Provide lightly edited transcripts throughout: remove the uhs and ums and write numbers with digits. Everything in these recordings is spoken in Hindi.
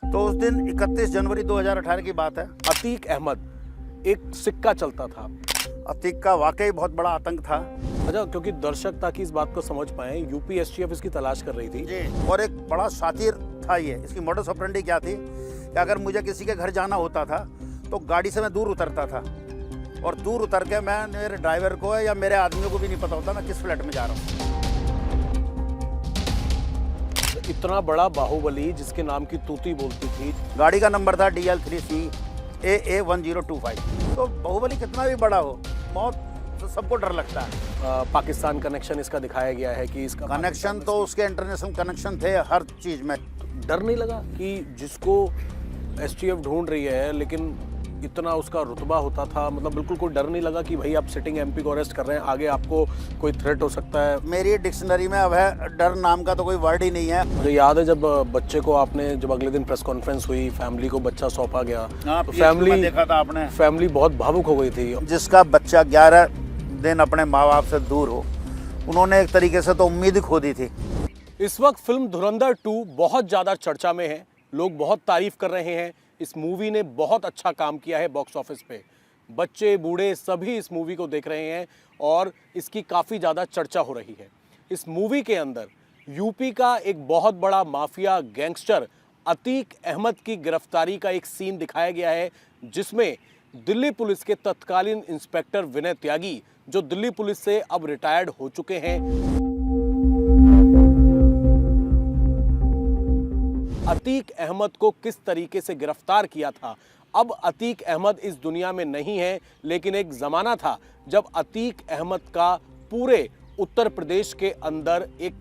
तो उस दिन 31 जनवरी 2018 की बात है। अतीक अहमद एक सिक्का चलता था। अतीक का वाकई बहुत बड़ा आतंक था अच्छा, क्योंकि दर्शक ताकि इस बात को समझ पाए, यूपी एसटीएफ इसकी तलाश कर रही थी जी। और एक बड़ा शातिर था ये। इसकी मोडस ऑपरेंडी क्या थी कि अगर मुझे किसी के घर जाना होता था तो गाड़ी से मैं दूर उतरता था, और दूर उतर के मैं मेरे ड्राइवर को या मेरे आदमियों को भी नहीं पता होता मैं किस फ्लैट में जा रहा हूँ। इतना बड़ा बाहुबली जिसके नाम की तूती बोलती थी। गाड़ी का नंबर था DL3C AA1025। तो बाहुबली कितना भी बड़ा हो, मौत तो सबको डर लगता है। पाकिस्तान कनेक्शन इसका दिखाया गया है कि इसका कनेक्शन तो उसके इंटरनेशनल कनेक्शन थे हर चीज़ में। डर नहीं लगा कि जिसको एसटीएफ ढूंढ रही है लेकिन इतना उसका रुतबा होता था, मतलब बिल्कुल कोई डर नहीं लगा कि भाई आप सिटिंग एमपी को अरेस्ट कर रहे हैं, आगे आपको कोई थ्रेट हो सकता है? मेरी डिक्शनरी में अब है, डर नाम का तो कोई वर्ड ही नहीं है। मुझे याद है जब बच्चे को आपने, जब अगले दिन प्रेस कॉन्फ्रेंस हुई, फैमिली को बच्चा सौंपा गया तो फैमिली देखा था आपने, फैमिली बहुत भावुक हो गई थी। जिसका बच्चा 11 दिन अपने माँ बाप से दूर हो, उन्होंने एक तरीके से तो उम्मीद ही खो दी थी। इस वक्त फिल्म धुरंधर 2 बहुत ज़्यादा चर्चा में है, लोग बहुत तारीफ कर रहे हैं। इस मूवी ने बहुत अच्छा काम किया है बॉक्स ऑफिस पे, बच्चे बूढ़े सभी इस मूवी को देख रहे हैं और इसकी काफ़ी ज़्यादा चर्चा हो रही है। इस मूवी के अंदर यूपी का एक बहुत बड़ा माफिया गैंगस्टर अतीक अहमद की गिरफ्तारी का एक सीन दिखाया गया है, जिसमें दिल्ली पुलिस के तत्कालीन इंस्पेक्टर विनय त्यागी, जो दिल्ली पुलिस से अब रिटायर्ड हो चुके हैं, अतीक अहमद को किस तरीके से गिरफ्तार किया था। अब अतीक अहमद इस दुनिया में नहीं है, लेकिन एक ज़माना था जब अतीक अहमद का पूरे उत्तर प्रदेश के अंदर एक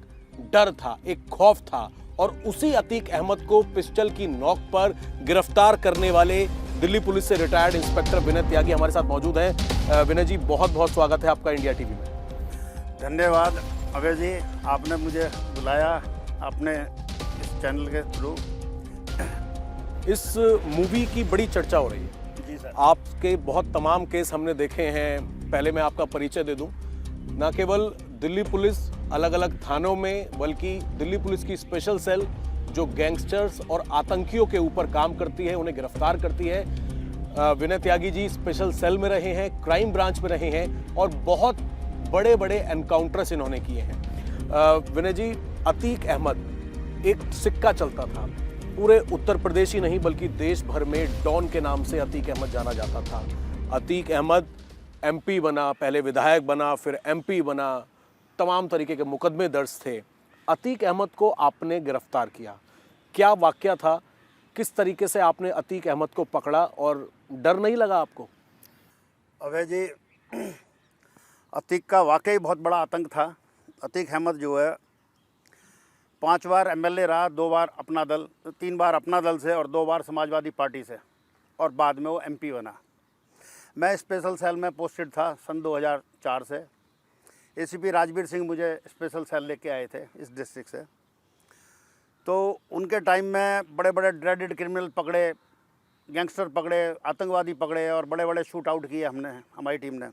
डर था, एक खौफ था, और उसी अतीक अहमद को पिस्टल की नोक पर गिरफ्तार करने वाले दिल्ली पुलिस से रिटायर्ड इंस्पेक्टर विनय त्यागी हमारे साथ मौजूद हैं। विनय जी, बहुत बहुत स्वागत है आपका इंडिया टीवी में। धन्यवाद अभय जी, आपने मुझे बुलाया अपने चैनल के थ्रू। इस मूवी की बड़ी चर्चा हो रही है जी सर। आपके बहुत तमाम केस हमने देखे हैं। पहले मैं आपका परिचय दे दूं, न केवल दिल्ली पुलिस अलग अलग थानों में, बल्कि दिल्ली पुलिस की स्पेशल सेल जो गैंगस्टर्स और आतंकियों के ऊपर काम करती है, उन्हें गिरफ्तार करती है। विनय त्यागी जी स्पेशल सेल में रहे हैं, क्राइम ब्रांच में रहे हैं, और बहुत बड़े बड़े एनकाउंटर्स इन्होंने किए हैं। विनय जी, अतीक अहमद एक सिक्का चलता था, पूरे उत्तर प्रदेश ही नहीं बल्कि देश भर में डॉन के नाम से अतीक अहमद जाना जाता था। अतीक अहमद एमपी बना, पहले विधायक बना, फिर एमपी बना, तमाम तरीके के मुकदमे दर्ज थे। अतीक अहमद को आपने गिरफ्तार किया, क्या वाकया था? किस तरीके से आपने अतीक अहमद को पकड़ा और डर नहीं लगा आपको? अभय जी, अतीक का वाकई बहुत बड़ा आतंक था। अतीक अहमद जो है 5 बार MLA रहा, 2 बार अपना दल, 3 बार अपना दल से और 2 बार समाजवादी पार्टी से, और बाद में वो MP बना। मैं स्पेशल सेल में पोस्टेड था सन 2004 से। ACP राजवीर सिंह मुझे स्पेशल सेल लेके आए थे इस डिस्ट्रिक्ट से। तो उनके टाइम में बड़े बड़े ड्रेडेड क्रिमिनल पकड़े, गैंगस्टर पकड़े, आतंकवादी पकड़े, और बड़े बड़े शूट आउट किए हमने, हमारी टीम ने।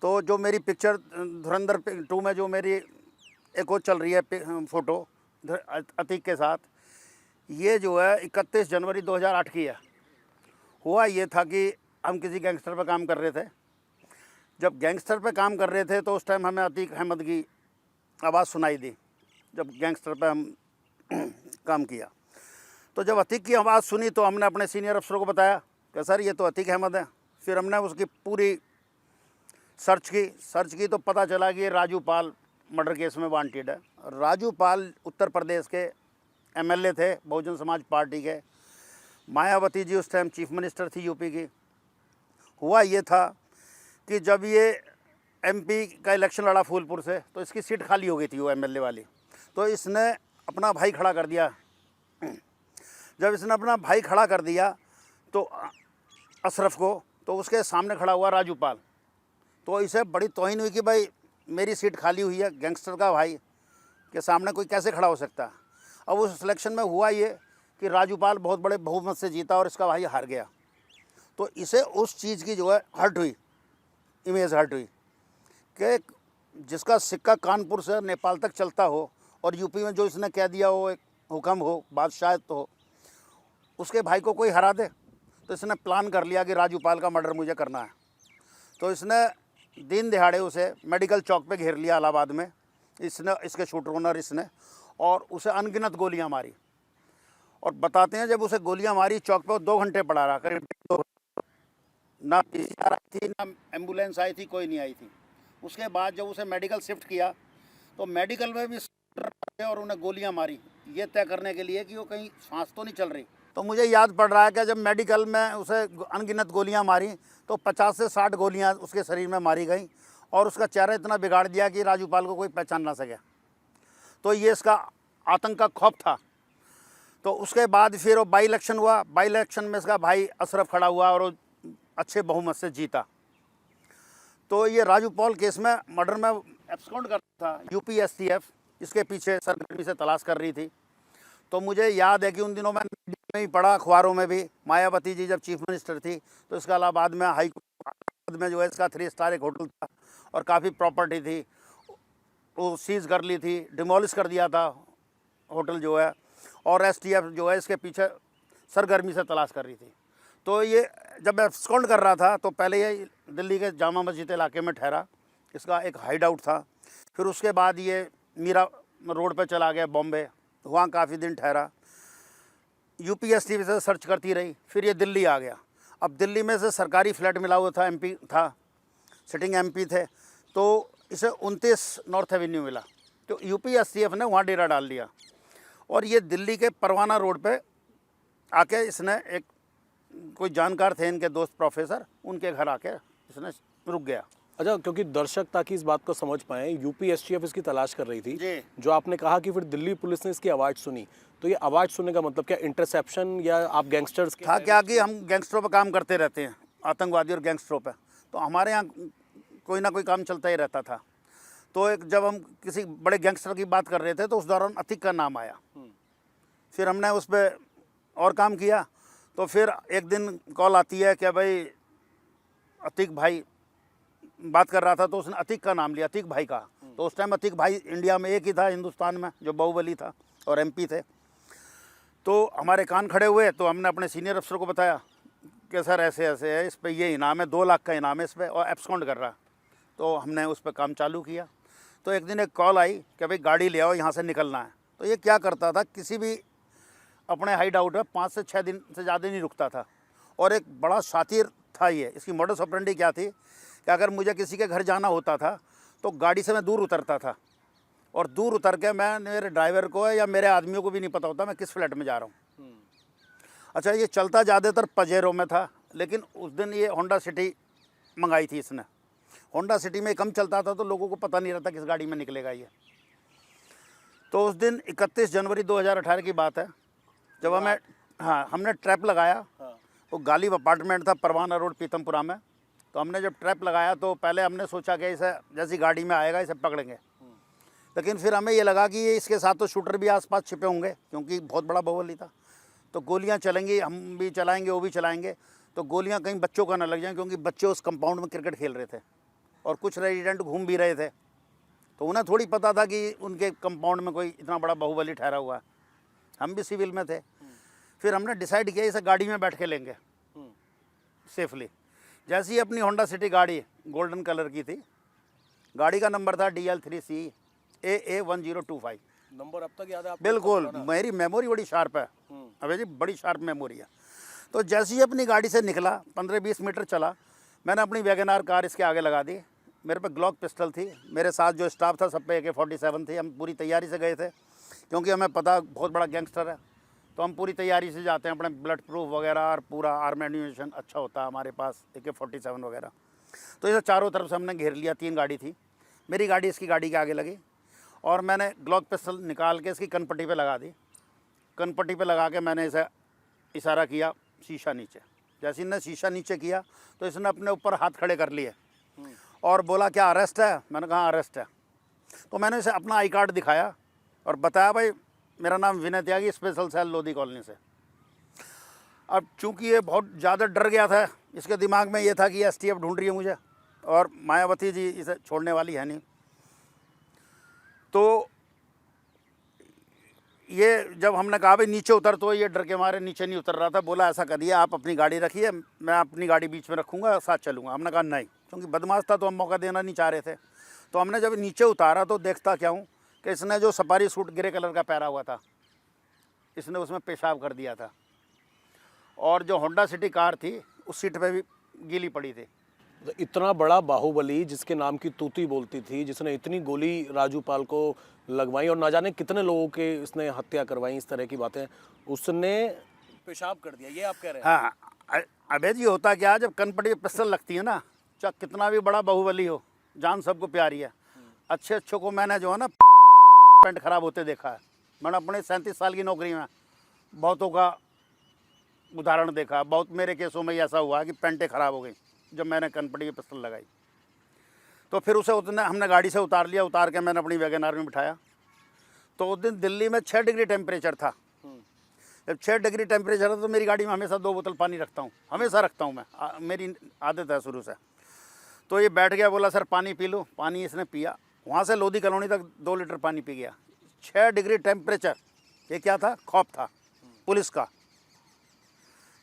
तो जो मेरी पिक्चर धुरंधर 2 में जो मेरी एक वो चल रही है फ़ोटो अतीक के साथ, ये जो है 31 जनवरी 2008 की है। हुआ ये था कि हम किसी गैंगस्टर पर काम कर रहे थे। जब गैंगस्टर पे काम कर रहे थे तो उस टाइम हमें अतीक अहमद की आवाज़ सुनाई दी। जब गैंगस्टर पे हम काम किया तो जब अतीक की आवाज़ सुनी तो हमने अपने सीनियर अफसरों को बताया कि सर ये तो अतीक अहमद है। फिर हमने उसकी पूरी सर्च की तो पता चला कि ये राजू पाल मर्डर केस में वांटेड है। राजू पाल उत्तर प्रदेश के MLA थे, बहुजन समाज पार्टी के। मायावती जी उस टाइम चीफ मिनिस्टर थी यूपी की। हुआ ये था कि जब ये MP का इलेक्शन लड़ा फूलपुर से, तो इसकी सीट खाली हो गई थी वो MLA वाली। तो इसने अपना भाई खड़ा कर दिया। जब इसने अपना भाई खड़ा कर दिया तो अशरफ को, तो उसके सामने खड़ा हुआ राजू पाल। तो इसे बड़ी तौहीन हुई कि भाई मेरी सीट खाली हुई है, गैंगस्टर का भाई के सामने कोई कैसे खड़ा हो सकता। अब उस सिलेक्शन में हुआ ये कि राजू पाल बहुत बड़े बहुमत से जीता और इसका भाई हार गया। तो इसे उस चीज़ की जो है हर्ट हुई, इमेज हर्ट हुई कि जिसका सिक्का कानपुर से नेपाल तक चलता हो और यूपी में जो इसने कह दिया हो, एक हुक्म हो, बादशाह तो हो, उसके भाई को कोई हरा दे। तो इसने प्लान कर लिया कि राजूपाल का मर्डर मुझे करना है। तो इसने दिन दिहाड़े उसे मेडिकल चौक पे घेर लिया इलाहाबाद में, इसने, इसके शूटर ओनर इसने, और उसे अनगिनत गोलियां मारी। और बताते हैं जब उसे गोलियां मारी चौक पे, वो 2 घंटे पड़ा रहा, करीब 2 घंटे। ना पीसीआर आई थी, ना एम्बुलेंस आई थी, कोई नहीं आई थी। उसके बाद जब उसे मेडिकल शिफ्ट किया तो मेडिकल में भी और उन्हें गोलियां मारी, ये तय करने के लिए कि वो कहीं सांस तो नहीं चल रही। तो मुझे याद पड़ रहा है कि जब मेडिकल में उसे अनगिनत गोलियां मारी तो 50 से 60 गोलियां उसके शरीर में मारी गई, और उसका चेहरा इतना बिगाड़ दिया कि राजूपाल को कोई पहचान ना सके। तो ये इसका आतंक का खौफ था। तो उसके बाद फिर वो बाई इलेक्शन हुआ। बाई इलेक्शन में इसका भाई अशरफ खड़ा हुआ और वो अच्छे बहुमत से जीता। तो ये राजूपाल केस में मर्डर में एब्सकॉन्ड करता था। यूपीएसटीएफ इसके पीछे सरगर्मी से तलाश कर रही थी। तो मुझे याद है कि उन दिनों में ही पढ़ा, अखबारों में भी, मायावती जी जब चीफ मिनिस्टर थी तो इसका इलाहाबाद में हाई कोर्ट में जो है इसका 3 स्टार एक होटल था और काफ़ी प्रॉपर्टी थी, वो सीज कर ली थी, डिमोलिश कर दिया था होटल जो है। और एसटीएफ जो है इसके पीछे सरगर्मी से तलाश कर रही थी। तो ये जब एब्सकॉन्ड कर रहा था तो पहले ये दिल्ली के जामा मस्जिद इलाके में ठहरा, इसका एक हाइड आउट था। फिर उसके बाद ये मीरा रोड पे चला गया बॉम्बे, वहाँ काफ़ी दिन ठहरा। यूपीएसटी से सर्च करती रही। फिर ये दिल्ली आ गया। अब दिल्ली में से सरकारी फ्लैट मिला हुआ था, एमपी था, सिटिंग एमपी थे, तो इसे 29 नॉर्थ एवेन्यू मिला। तो यूपीएसटीएफ ने वहाँ डेरा डाल दिया और ये दिल्ली के परवाना रोड पे आके इसने एक कोई जानकार थे इनके दोस्त प्रोफेसर, उनके घर आके इसने रुक गया। अच्छा, क्योंकि दर्शक ताकि इस बात को समझ पाएं, यूपीएसटीएफ इसकी तलाश कर रही थी जी। जो आपने कहा कि फिर दिल्ली पुलिस ने इसकी आवाज़ सुनी, तो ये आवाज़ सुनने का मतलब क्या इंटरसेप्शन या आप गैंगस्टर्स था क्या कि हम गैंगस्टरों पर काम करते रहते हैं, आतंकवादी और गैंगस्टरों पर, तो हमारे यहाँ कोई ना कोई काम चलता ही रहता था। तो एक जब हम किसी बड़े गैंगस्टर की बात कर रहे थे तो उस दौरान अतीक का नाम आया। फिर हमने उस पर और काम किया। तो फिर एक दिन कॉल आती है कि भाई अतीक भाई बात कर रहा था, तो उसने अतीक का नाम लिया, अतीक भाई का। तो उस टाइम अतीक भाई इंडिया में एक ही था हिंदुस्तान में जो बाहुबली था और एमपी थे। तो हमारे कान खड़े हुए। तो हमने अपने सीनियर अफसर को बताया कि सर ऐसे ऐसे है, इस पर ये इनाम है, 2 लाख का इनाम है इस पर, और एब्सकॉन्ड कर रहा। तो हमने उस पर काम चालू किया। तो एक दिन एक कॉल आई कि भाई गाड़ी ले आओ, यहाँ से निकलना है। तो ये क्या करता था, किसी भी अपने हाइड आउट में 5 से 6 दिन से ज़्यादा नहीं रुकता था। और एक बड़ा शातिर था ये। इसकी मॉडस ऑपरेंडी क्या थी कि अगर मुझे किसी के घर जाना होता था तो गाड़ी से मैं दूर उतरता था, और दूर उतर के मैं, मेरे ड्राइवर को या मेरे आदमियों को भी नहीं पता होता मैं किस फ्लैट में जा रहा हूँ। अच्छा, ये चलता ज़्यादातर पजेरो में था, लेकिन उस दिन ये होंडा सिटी मंगाई थी इसने। होंडा सिटी में कम चलता था तो लोगों को पता नहीं रहता किस गाड़ी में निकलेगा ये। तो उस दिन 31 जनवरी 2018 की बात है, जब हमने ट्रैप लगाया। वो गालिब अपार्टमेंट था परवाना रोड पीतमपुरा में। तो हमने जब ट्रैप लगाया तो पहले हमने सोचा कि इसे जैसी गाड़ी में आएगा इसे पकड़ेंगे, लेकिन फिर हमें ये लगा कि ये इसके साथ तो शूटर भी आसपास छिपे होंगे क्योंकि बहुत बड़ा बाहुबली था। तो गोलियां चलेंगी, हम भी चलाएंगे, वो भी चलाएंगे, तो गोलियां कहीं बच्चों का न लग जाएं, क्योंकि बच्चे उस कंपाउंड में क्रिकेट खेल रहे थे और कुछ रेजिडेंट घूम भी रहे थे। तो उन्हें थोड़ी पता था कि उनके कंपाउंड में कोई इतना बड़ा बाहुबली ठहरा हुआ है। हम भी सिविल में थे। फिर हमने डिसाइड किया इसे गाड़ी में बैठ के लेंगे सेफली। जैसे ही अपनी होंडा सिटी गाड़ी गोल्डन कलर की थी, गाड़ी का नंबर था DL3C AA1025। नंबर अब तक याद है आपको? बिल्कुल, मेरी मेमोरी बड़ी शार्प है अबे जी, बड़ी शार्प मेमोरी है। तो जैसे ही अपनी गाड़ी से निकला, 15-20 मीटर चला, मैंने अपनी वैगनार कार इसके आगे लगा दी। मेरे पे ग्लॉक पिस्टल थी, मेरे साथ जो स्टाफ था सब पे AK-47 थी। हम पूरी तैयारी से गए थे क्योंकि हमें पता बहुत बड़ा गैंगस्टर है, तो हम पूरी तैयारी से जाते हैं। अपने ब्लड प्रूफ वगैरह और पूरा आर्म एम्यूनिशन अच्छा होता है हमारे पास, AK-47 वगैरह। तो इसे चारों तरफ से हमने घेर लिया। 3 गाड़ी थी, मेरी गाड़ी इसकी गाड़ी के आगे लगी और मैंने ग्लॉक पिस्टल निकाल के इसकी कनपट्टी पे लगा दी। कनपट्टी पे लगा के मैंने इसे इशारा किया शीशा नीचे। जैसे इसने शीशा नीचे किया तो इसने अपने ऊपर हाथ खड़े कर लिए और बोला क्या अरेस्ट है? मैंने कहा अरेस्ट है। तो मैंने इसे अपना आई कार्ड दिखाया और बताया भाई मेरा नाम विनय त्यागी, स्पेशल सेल लोधी कॉलोनी से। अब चूंकि ये बहुत ज़्यादा डर गया था, इसके दिमाग में ये था कि STF ढूंढ रही है मुझे और मायावती जी इसे छोड़ने वाली है नहीं। तो ये जब हमने कहा भाई नीचे उतर, तो ये डर के मारे नीचे नहीं उतर रहा था। बोला ऐसा करिए, आप अपनी गाड़ी रखिए, मैं अपनी गाड़ी बीच में रखूँगा, साथ चलूँगा। हमने कहा नहीं, क्योंकि बदमाश था तो हम मौका देना नहीं चाह रहे थे। तो हमने जब नीचे उतारा तो देखता क्या हूँ कि इसने जो सफारी सूट ग्रे कलर का पहना हुआ था, इसने उसमें पेशाब कर दिया था। और जो होंडा सिटी कार थी उस सीट पे भी गीली पड़ी थी। तो इतना बड़ा बाहुबली जिसके नाम की तूती बोलती थी, जिसने इतनी गोली राजू पाल को लगवाई और ना जाने कितने लोगों के इसने हत्या करवाई, इस तरह की बातें, उसने पेशाब कर दिया, ये आप कह रहे हैं? हाँ अबे जी, होता क्या, जब कनपटी पिस्तल लगती है ना, चाहे कितना भी बड़ा बाहुबली हो, जान सबको प्यारी है। अच्छे अच्छों को मैंने जो है ना पेंट खराब होते देखा है। मैंने अपने 37 साल की नौकरी में बहुतों का उदाहरण देखा। बहुत मेरे केसों में ऐसा हुआ कि पेंटें ख़राब हो गई जब मैंने कनपटी की पिस्तल लगाई। तो फिर उसे उतने हमने गाड़ी से उतार लिया। उतार के मैंने अपनी वैगन-आर में बिठाया। तो उस दिन दिल्ली में 6 डिग्री टेम्परेचर था। जब 6 डिग्री टेम्परेचर है तो मेरी गाड़ी में हमेशा 2 बोतल पानी रखता हूँ, हमेशा रखता हूँ मैं, मेरी आदत है शुरू से। तो ये बैठ गया, बोला सर पानी पी लो। पानी इसने पिया, वहाँ से लोधी कॉलोनी तक 2 लीटर पानी पी गया। 6 डिग्री टेम्परेचर, ये क्या था, खौफ था पुलिस का।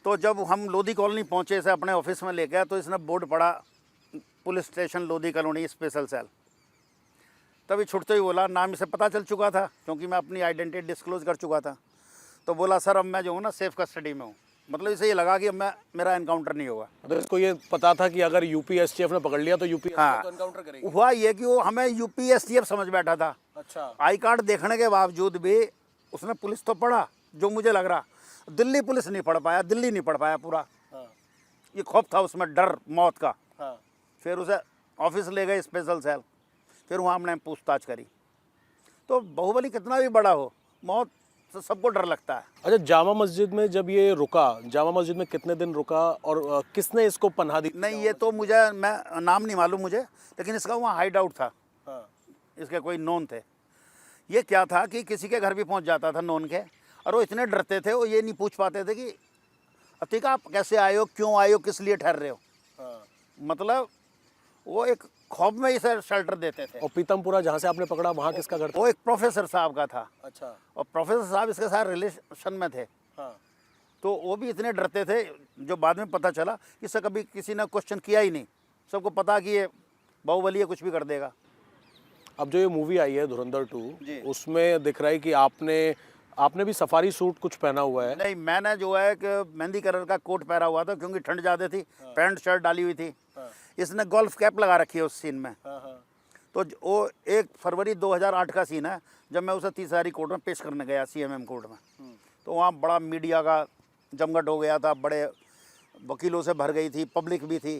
तो जब हम लोधी कॉलोनी पहुँचे, इसे अपने ऑफिस में ले गया, तो इसने बोर्ड पड़ा, police station Lodhi Colony special cell. तभी छुटते ही बोला, नाम इसे पता चल चुका था क्योंकि मैं अपनी आइडेंटिटी डिस्क्लोज कर चुका था। तो बोला सर अब मैं जो हूँ ना सेफ कस्टडी में हूँ। मतलब इसे ये लगा कि अब मेरा एनकाउंटर नहीं होगा। तो इसको ये पता था कि अगर यूपी एसटीएफ ने पकड़ लिया तो यूपी हाँ, तो एनकाउंटर करेगी। हुआ ये कि वो हमें यूपी एसटीएफ समझ बैठा था। अच्छा। आई कार्ड देखने के बावजूद भी उसने पुलिस तो पढ़ा, जो मुझे लग रहा दिल्ली पुलिस नहीं पढ़ पाया, दिल्ली नहीं पढ़ पाया पूरा। हाँ। ये खौफ था उसमें, डर मौत का। हाँ। फिर उसे ऑफिस ले गए स्पेशल सेल। फिर वहाँ हमने पूछताछ करी। तो बाहुबली कितना भी बड़ा हो, मौत से सबको डर लगता है। अच्छा, जामा मस्जिद में जब ये रुका, जामा मस्जिद में कितने दिन रुका और किसने इसको पनाह दी? नहीं, ये तो मुझे, मैं नाम नहीं मालूम मुझे, लेकिन इसका वहाँ हाइड आउट था। हाँ। इसके कोई नोन थे। ये क्या था कि किसी के घर भी पहुँच जाता था नोन के, और वो इतने डरते थे, वो ये नहीं पूछ पाते थे कि अतिका आप कैसे आए हो, क्यों आए हो, किस लिए ठहर रहे हो। हाँ। मतलब वो एक खौफ में इसे शेल्टर देते थे। और पीतमपुरा जहाँ से आपने पकड़ा, वहाँ किसका घर था? वो एक प्रोफेसर साहब का था। अच्छा। और प्रोफेसर साहब इसके साथ रिलेशन में थे। हाँ। तो वो भी इतने डरते थे, जो बाद में पता चला कि इससे कभी किसी ने क्वेश्चन किया ही नहीं। सबको पता कि ये बाहुबली है, कुछ भी कर देगा। अब जो ये मूवी आई है धुरंधर 2, जी। उसमें दिख रहा है कि आपने भी सफारी सूट कुछ पहना हुआ है। नहीं, मैंने जो है कि मेहंदी कलर का कोट पहना हुआ था क्योंकि ठंड ज़्यादा थी। पैंट शर्ट डाली हुई थी। इसने गोल्फ कैप लगा रखी है उस सीन में। तो वो 1 फरवरी 2008 का सीन है, जब मैं उसे तीसरी कोर्ट में पेश करने गया, CMM कोर्ट में। तो वहाँ बड़ा मीडिया का जमघट हो गया था, बड़े वकीलों से भर गई थी, पब्लिक भी थी,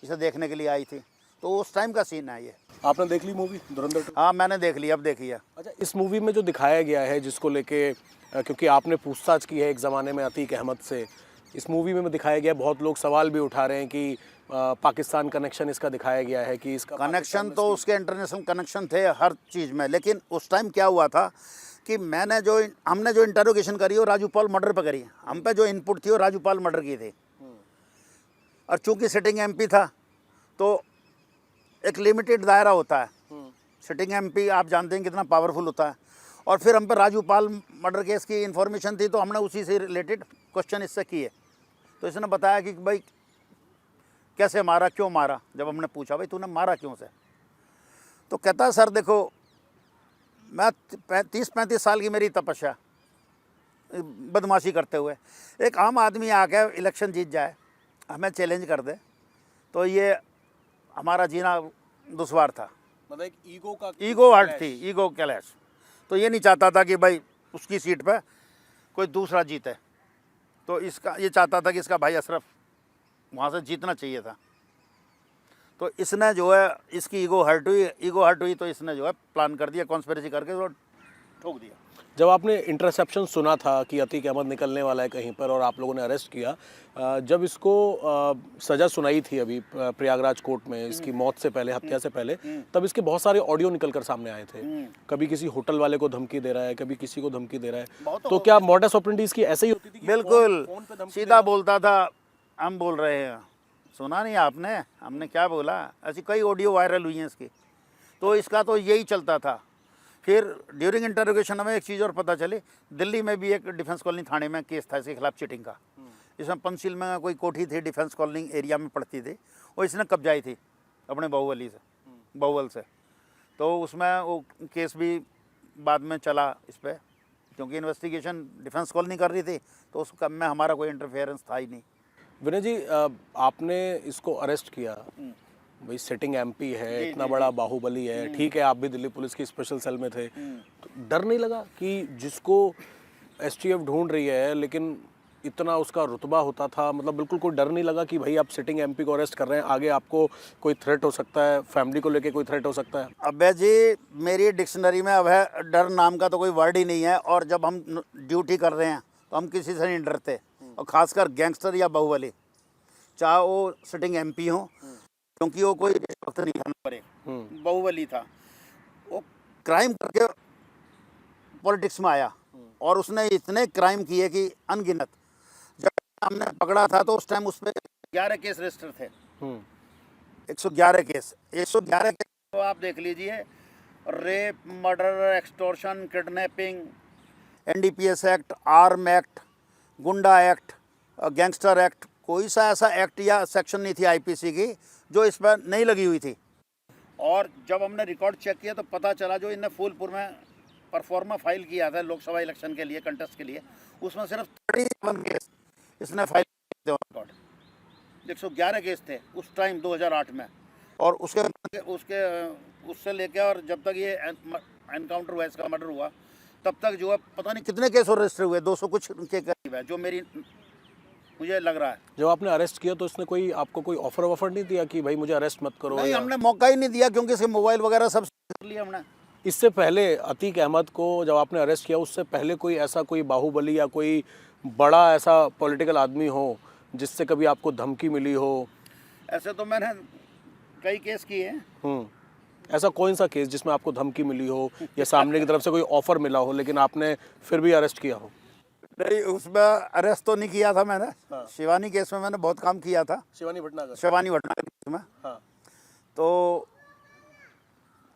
इसे देखने के लिए आई थी। तो उस टाइम का सीन है ये। आपने देख ली मूवी धुरंधर 2? हाँ, मैंने देख ली, अब देखी है। अच्छा, इस मूवी में जो दिखाया गया है, जिसको लेके क्योंकि आपने पूछताछ की है एक ज़माने में अतीक अहमद से, इस मूवी में दिखाया गया, बहुत लोग सवाल भी उठा रहे हैं कि पाकिस्तान कनेक्शन इसका दिखाया गया है कि इसका कनेक्शन तो उसके इंटरनेशनल कनेक्शन थे हर चीज़ में। लेकिन उस टाइम क्या हुआ था कि हमने जो इंटरोगेशन करी वो राजू पाल मर्डर पर करी। हम पे जो इनपुट थी वो राजू पाल मर्डर की थी। और चूंकि सिटिंग MP था तो एक लिमिटेड दायरा होता है। सिटिंग MP आप जानते हैं कितना पावरफुल होता है। और फिर हम पे राजू पाल मर्डर केस की इन्फॉर्मेशन थी, तो हमने उसी से रिलेटेड क्वेश्चन इससे किए। तो इसने बताया कि भाई कैसे मारा, क्यों मारा। जब हमने पूछा भाई तूने मारा क्यों से, तो कहता है सर देखो, मैं 30-35 साल की मेरी तपस्या बदमाशी करते हुए, एक आम आदमी आके इलेक्शन जीत जाए, हमें चैलेंज कर दे, तो ये हमारा जीना दुश्वार था। मतलब एक ईगो हर्ट थी, ईगो क्लैश। तो ये नहीं चाहता था कि भाई उसकी सीट पे कोई दूसरा जीते। तो इसका ये चाहता था कि इसका भाई अशरफ वहाँ से जीतना चाहिए था। तो इसने जो है, इसकी ईगो हर्ट हुई तो इसने जो है प्लान कर दिया, कॉन्स्पिरेसी करके तो ठोक दिया। जब आपने इंटरसेप्शन सुना था कि अतीक अहमद निकलने वाला है कहीं पर और आप लोगों ने अरेस्ट किया, जब इसको सज़ा सुनाई थी अभी प्रयागराज कोर्ट में इसकी मौत से पहले, हत्या से पहले, तब इसके बहुत सारे ऑडियो निकल कर सामने आए थे। कभी किसी होटल वाले को धमकी दे रहा है, कभी किसी को धमकी दे रहा है। तो क्या मॉडस ऑपरेंडी इसकी ऐसे ही होती थी? बिल्कुल सीधा बोलता था, हम बोल रहे हैं, सुना नहीं आपने, हमने क्या बोला। ऐसी कई ऑडियो वायरल हुई हैं इसकी। तो इसका तो यही चलता था। फिर ड्यूरिंग इंटरोगेशन हमें एक चीज़ और पता चली, दिल्ली में भी एक डिफेंस कॉलोनी थाने में केस था इसके खिलाफ चीटिंग का। इसमें पंचशील में कोई कोठी थी, डिफेंस कॉलोनी एरिया में पड़ती थी, और इसने कब्जाई थी अपने बाहुबली से, बाहुबल से। तो उसमें वो केस भी बाद में चला इस पर, क्योंकि इन्वेस्टिगेशन डिफेंस कॉलोनी कर रही थी, तो उस काम में हमारा कोई इंटरफेरेंस था ही नहीं। विनय जी, आपने इसको अरेस्ट किया, भाई सिटिंग एमपी है, इतना बड़ा बाहुबली है, ठीक है, आप भी दिल्ली पुलिस की स्पेशल सेल में थे, तो डर नहीं लगा कि जिसको एसटीएफ ढूंढ रही है लेकिन इतना उसका रुतबा होता था, मतलब बिल्कुल कोई डर नहीं लगा कि भाई आप सिटिंग एमपी को अरेस्ट कर रहे हैं, आगे आपको कोई थ्रेट हो सकता है, फैमिली को लेके कोई थ्रेट हो सकता है? अबे जी, मेरी डिक्शनरी में अब है डर नाम का तो कोई वर्ड ही नहीं है, और जब हम ड्यूटी कर रहे हैं तो हम किसी से नहीं डरते, और ख़ासकर गैंगस्टर या बाहुबली, चाहे वो सिटिंग एमपी हो, क्योंकि वो कोई वक्त नहीं था, पर बाहुबली था, वो क्राइम करके पॉलिटिक्स में आया, और उसने इतने क्राइम किए कि अनगिनत। जब हमने पकड़ा था तो उस टाइम उस पर 11 केस रजिस्टर थे, 111 केस, 111 केस तो आप देख लीजिए, rape, murder, extortion, kidnapping, NDPS act, arm act, गुंडा एक्ट, गैंगस्टर एक्ट, कोई सा ऐसा एक्ट या सेक्शन नहीं थी आईपीसी की जो इस पर नहीं लगी हुई थी। और जब हमने रिकॉर्ड चेक किया तो पता चला जो इनने फूलपुर में परफॉर्मा फाइल किया था लोकसभा इलेक्शन के लिए, कंटेस्ट के लिए, उसमें सिर्फ 37 केस इसने फाइल किए थे। रिकॉर्ड 111 केस थे उस टाइम 2008 में, और उससे लेकर और जब तक ये एनकाउंटर हुआ, इसका मर्डर हुआ, तब तक जो है पता नहीं कितने केस और रजिस्टर हुए, 200 कुछ के करीब है, जो मुझे लग रहा है। जब आपने अरेस्ट किया तो इसने कोई आपको कोई ऑफर नहीं दिया कि भाई मुझे अरेस्ट मत करो? नहीं, हमने मौका ही नहीं दिया, क्योंकि इसके मोबाइल वगैरह सब कर लिया हमने। इससे पहले अतीक अहमद को जब आपने अरेस्ट किया, उससे पहले कोई ऐसा कोई बाहुबली या कोई बड़ा ऐसा पॉलिटिकल आदमी हो जिससे कभी आपको धमकी मिली हो? ऐसे तो मैंने कई केस किए हैं। ऐसा कौन सा केस जिसमें आपको धमकी मिली हो या सामने की तरफ से कोई ऑफर मिला हो लेकिन आपने फिर भी अरेस्ट किया हो? नहीं, उसमें अरेस्ट तो नहीं किया था मैंने। हाँ। शिवानी केस में मैंने बहुत काम किया था, शिवानी भटनागर केस में। हाँ। तो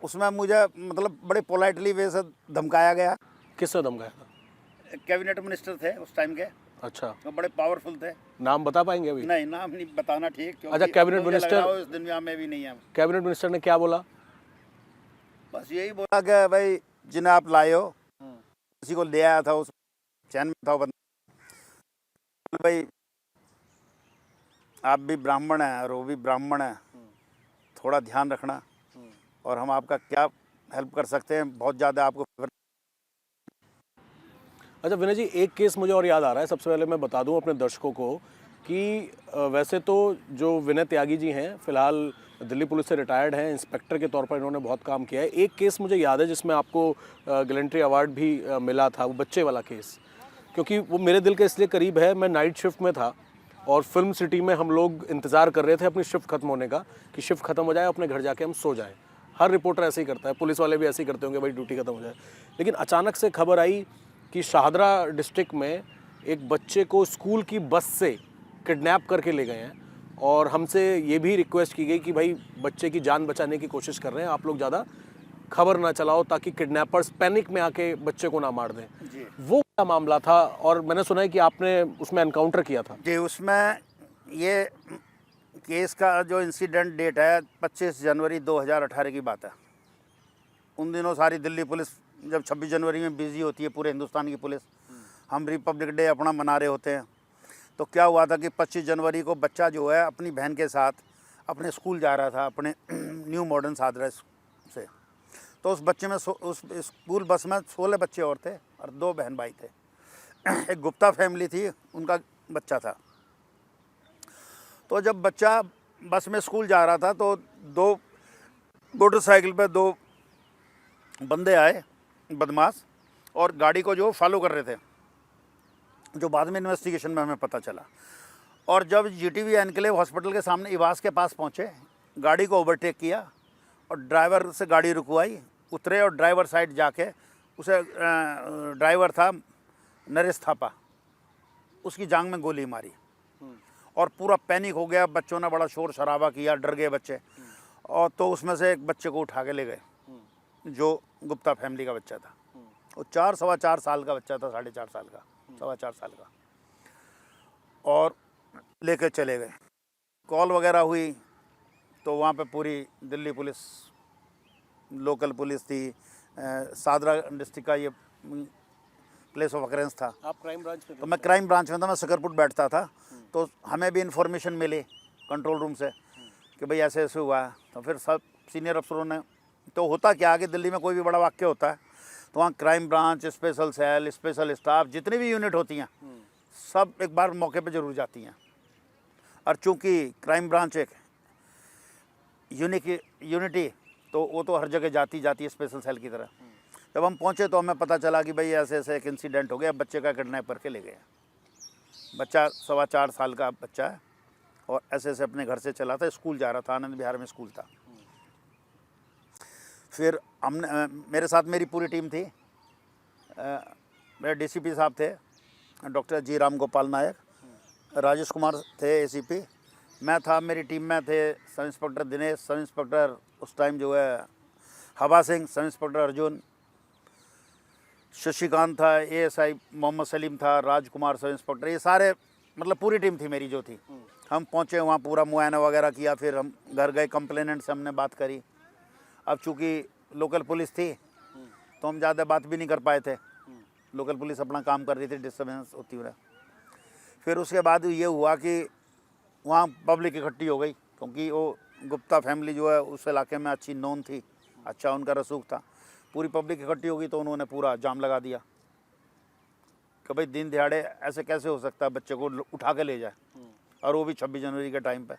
उसमें मुझे मतलब बड़े पोलाइटली वे से धमकाया गया। किससे धमकाया था? कैबिनेट मिनिस्टर थे उस टाइम के। अच्छा। वो बड़े पावरफुल थे। नाम बता पाएंगे अभी? नहीं, नाम नहीं बताना ठीक। अच्छा, कैबिनेट मिनिस्टर इस दुनिया में भी नहीं है। कैबिनेट मिनिस्टर ने क्या बोला? बस यही बोला कि भाई जिन्हें आप लाए हो किसी को ले आया था, उस चैन में था बंदा, भाई आप भी ब्राह्मण हैं और वो भी ब्राह्मण है, थोड़ा ध्यान रखना, और हम आपका क्या हेल्प कर सकते हैं, बहुत ज़्यादा आपको। अच्छा विनय जी, एक केस मुझे और याद आ रहा है, सबसे पहले मैं बता दूं अपने दर्शकों को कि वैसे तो जो विनय त्यागी जी हैं फिलहाल दिल्ली पुलिस से रिटायर्ड हैं, इंस्पेक्टर के तौर पर इन्होंने बहुत काम किया है। एक केस मुझे याद है जिसमें आपको गैलेंट्री अवार्ड भी मिला था, वो बच्चे वाला केस, क्योंकि वो मेरे दिल के इसलिए करीब है। मैं नाइट शिफ्ट में था और फिल्म सिटी में हम लोग इंतज़ार कर रहे थे अपनी शिफ्ट खत्म होने का, कि शिफ्ट खत्म हो जाए, अपने घर जाके हम सो जाएं। हर रिपोर्टर ऐसे ही करता है, पुलिस वाले भी ऐसे ही करते होंगे, भाई ड्यूटी खत्म हो जाए। लेकिन अचानक से खबर आई कि शाहदरा डिस्ट्रिक्ट में एक बच्चे को स्कूल की बस से किडनैप करके ले गए हैं, और हमसे ये भी रिक्वेस्ट की गई कि भाई बच्चे की जान बचाने की कोशिश कर रहे हैं, आप लोग ज़्यादा खबर ना चलाओ ताकि किडनैपर्स पैनिक में आके बच्चे को ना मार दें। वो क्या मामला था? और मैंने सुना है कि आपने उसमें एनकाउंटर किया था। जी, उसमें ये केस का जो इंसिडेंट डेट है 25 जनवरी 2018 की बात है। उन दिनों सारी दिल्ली पुलिस जब 26 जनवरी में बिजी होती है, पूरे हिंदुस्तान की पुलिस, हम रिपब्लिक डे अपना मना रहे होते हैं। तो क्या हुआ था कि 25 जनवरी को बच्चा जो है अपनी बहन के साथ अपने स्कूल जा रहा था, अपने न्यू मॉडर्न सादरा से। तो उस बच्चे में उस स्कूल बस में 16 बच्चे और थे और 2 बहन भाई थे। एक गुप्ता फैमिली थी, उनका बच्चा था। तो जब बच्चा बस में स्कूल जा रहा था तो 2 मोटरसाइकिल पे 2 बंदे आए, बदमाश, और गाड़ी को जो फॉलो कर रहे थे, जो बाद में इन्वेस्टिगेशन में हमें पता चला। और जब जीटीवी एनक्लेव हॉस्पिटल के सामने इवास के पास पहुंचे, गाड़ी को ओवरटेक किया और ड्राइवर से गाड़ी रुकवाई, उतरे और ड्राइवर साइड जाके उसे, ड्राइवर था नरेश थापा, उसकी जांघ में गोली मारी और पूरा पैनिक हो गया। बच्चों ने बड़ा शोर शराबा किया, डर गए बच्चे, और तो उसमें से एक बच्चे को उठा के ले गए जो गुप्ता फैमिली का बच्चा था। वो 4 सवा 4 साल का बच्चा था, 4.5 साल का, 4.25 साल का, और लेकर चले गए। कॉल वगैरह हुई तो वहाँ पे पूरी दिल्ली पुलिस, लोकल पुलिस थी, सादरा डिस्ट्रिक्ट का ये प्लेस ऑफ अकरेंस था। आप क्राइम ब्रांच में थे? तो मैं क्राइम ब्रांच में था, मैं सकरपुर बैठता था। तो हमें भी इन्फॉर्मेशन मिली कंट्रोल रूम से कि भाई ऐसे ऐसे हुआ है। तो फिर सब सीनियर अफसरों ने, तो होता क्या आगे दिल्ली में कोई भी बड़ा वाक्य होता है तो वहाँ crime branch, special cell, special staff, जितनी भी यूनिट होती हैं सब एक बार मौके पे ज़रूर जाती हैं। और चूँकि क्राइम ब्रांच एक यूनिटी, तो वो तो हर जगह जाती है स्पेशल सेल की तरह। जब हम पहुँचे तो हमें पता चला कि भाई ऐसे ऐसे एक इंसिडेंट हो गया, बच्चे का किडनैप करके ले गए। बच्चा 4.25 साल का बच्चा है और ऐसे ऐसे अपने घर से चला था, स्कूल जा रहा था, आनंद विहार में स्कूल था। फिर हमने, मेरे साथ मेरी पूरी टीम थी। मेरे डीसीपी साहब थे, डॉक्टर जी राम गोपाल नायक, राजेश कुमार थे एसीपी, मैं था, मेरी टीम में थे sub inspector Dinesh, sub inspector उस टाइम जो है हवा सिंह, सब इंस्पेक्टर अर्जुन, शशिकांत था, एएसआई मोहम्मद सलीम था, राजकुमार सब इंस्पेक्टर, ये सारे मतलब पूरी टीम थी मेरी जो थी। हम पहुँचे वहाँ, पूरा मुआयना वगैरह किया, फिर हम घर गए, कंप्लेनेंट से हमने बात करी। अब चूँकि लोकल पुलिस थी तो हम ज़्यादा बात भी नहीं कर पाए थे, लोकल पुलिस अपना काम कर रही थी, डिस्टर्बेंस होती हुई। फिर उसके बाद ये हुआ कि वहाँ पब्लिक इकट्ठी हो गई, क्योंकि वो गुप्ता फैमिली जो है उस इलाके में अच्छी नोन थी, अच्छा उनका रसूख था। पूरी पब्लिक इकट्ठी हो गई तो उन्होंने पूरा जाम लगा दिया कि भाई दिन दिहाड़े ऐसे कैसे हो सकता है, बच्चे को उठा के ले जाए, और वो भी 26 जनवरी के टाइम पे।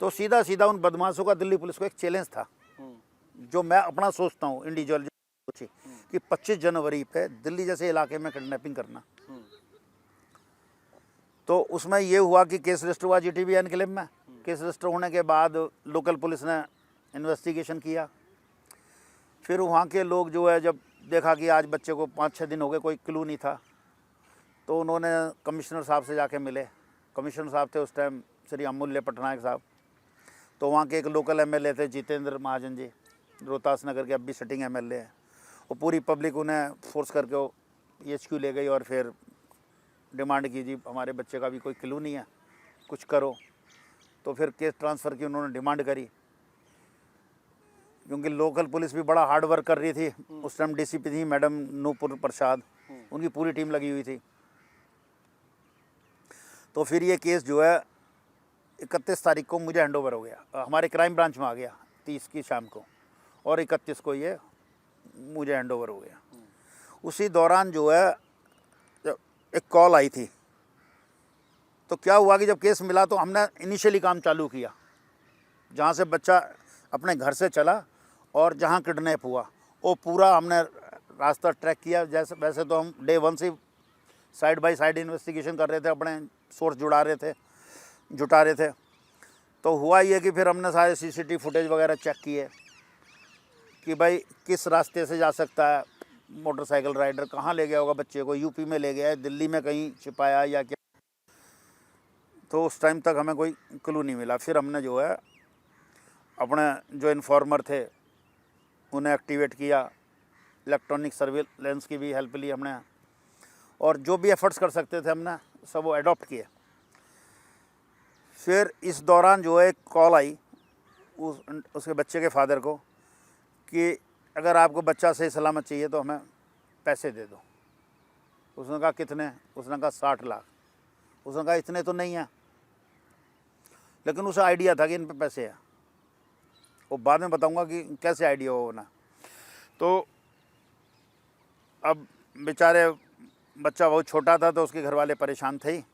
तो सीधा सीधा उन बदमाशों का दिल्ली पुलिस को एक चैलेंज था, जो मैं अपना सोचता हूँ इंडिविजुअल सोची, कि 25 जनवरी पे दिल्ली जैसे इलाके में किडनैपिंग करना। तो उसमें ये हुआ कि केस रजिस्टर हुआ जीटीबी एनक्लेव में। केस रजिस्टर होने के बाद लोकल पुलिस ने इन्वेस्टिगेशन किया। फिर वहाँ के लोग जो है, जब देखा कि आज बच्चे को 5-6 दिन हो गए, कोई क्लू नहीं था, तो उन्होंने कमिश्नर साहब से जाके मिले। कमिश्नर साहब थे उस टाइम श्री अमूल्य पटनायक साहब। तो वहाँ के एक लोकल एमएलए थे जितेंद्र महाजन जी, रोहतास नगर के, अब भी सिटिंग एमएलए है। वो पूरी पब्लिक उन्हें फोर्स करके वो EHQ ले गई और फिर डिमांड की, जी हमारे बच्चे का भी कोई क्लू नहीं है, कुछ करो। तो फिर केस ट्रांसफ़र की उन्होंने डिमांड करी, क्योंकि लोकल पुलिस भी बड़ा हार्ड वर्क कर रही थी। उस टाइम डीसीपी थी मैडम नूपुर प्रसाद, उनकी पूरी टीम लगी हुई थी। तो फिर ये केस जो है 31 तारीख को मुझे हैंडओवर हो गया, हमारे क्राइम ब्रांच में आ गया 30 की शाम को, और 31 को ये मुझे हैंडओवर हो गया। उसी दौरान जो है जब एक कॉल आई थी, तो क्या हुआ कि जब केस मिला तो हमने इनिशियली काम चालू किया, जहाँ से बच्चा अपने घर से चला और जहाँ किडनैप हुआ वो पूरा हमने रास्ता ट्रैक किया। जैसे वैसे तो हम डे 1 से साइड बाय साइड इन्वेस्टिगेशन कर रहे थे, अपने सोर्स जुटा रहे थे। तो हुआ ये कि फिर हमने सारे CCTV फुटेज वगैरह चेक किए कि भाई किस रास्ते से जा सकता है मोटरसाइकिल राइडर, कहाँ ले गया होगा बच्चे को, यूपी में ले गया है, दिल्ली में कहीं छिपाया या क्या। तो उस टाइम तक हमें कोई क्लू नहीं मिला। फिर हमने जो है अपने जो इन्फॉर्मर थे उन्हें एक्टिवेट किया, इलेक्ट्रॉनिक सर्विलेंस की भी हेल्प ली हमने, और जो भी एफर्ट्स कर सकते थे हमने सब वो अडॉप्ट किए। फिर इस दौरान जो है एक कॉल आई उसके बच्चे के फादर को कि अगर आपको बच्चा सही सलामत चाहिए तो हमें पैसे दे दो। उसने कहा कितने? उसने कहा 60 लाख। उसने कहा इतने तो नहीं है, लेकिन उसे आइडिया था कि इन पे पैसे हैं। वो बाद में बताऊंगा कि कैसे आइडिया हो ना। तो अब बेचारे बच्चा बहुत छोटा था तो उसके घर वाले परेशान थे ही,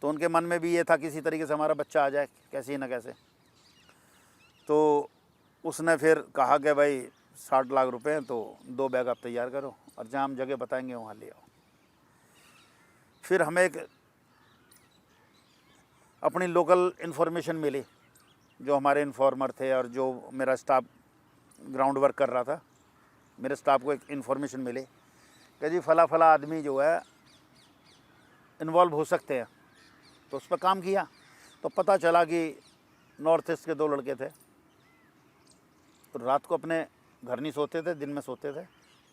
तो उनके मन में भी ये था किसी तरीके से हमारा बच्चा आ जाए कैसे ना कैसे। तो उसने फिर कहा कि भाई 60 लाख रुपए हैं तो 2 बैग आप तैयार करो और जहाँ हम जगह बताएंगे वहाँ ले आओ। फिर हमें एक अपनी लोकल इन्फॉर्मेशन मिली, जो हमारे इन्फॉर्मर थे और जो मेरा स्टाफ ग्राउंड वर्क कर रहा था, मेरे स्टाफ को एक इन्फॉर्मेशन मिली कि जी फला फला आदमी जो है इन्वॉल्व हो सकते हैं। तो उस पर काम किया तो पता चला कि नॉर्थ ईस्ट के 2 लड़के थे। तो रात को अपने घर नहीं सोते थे, दिन में सोते थे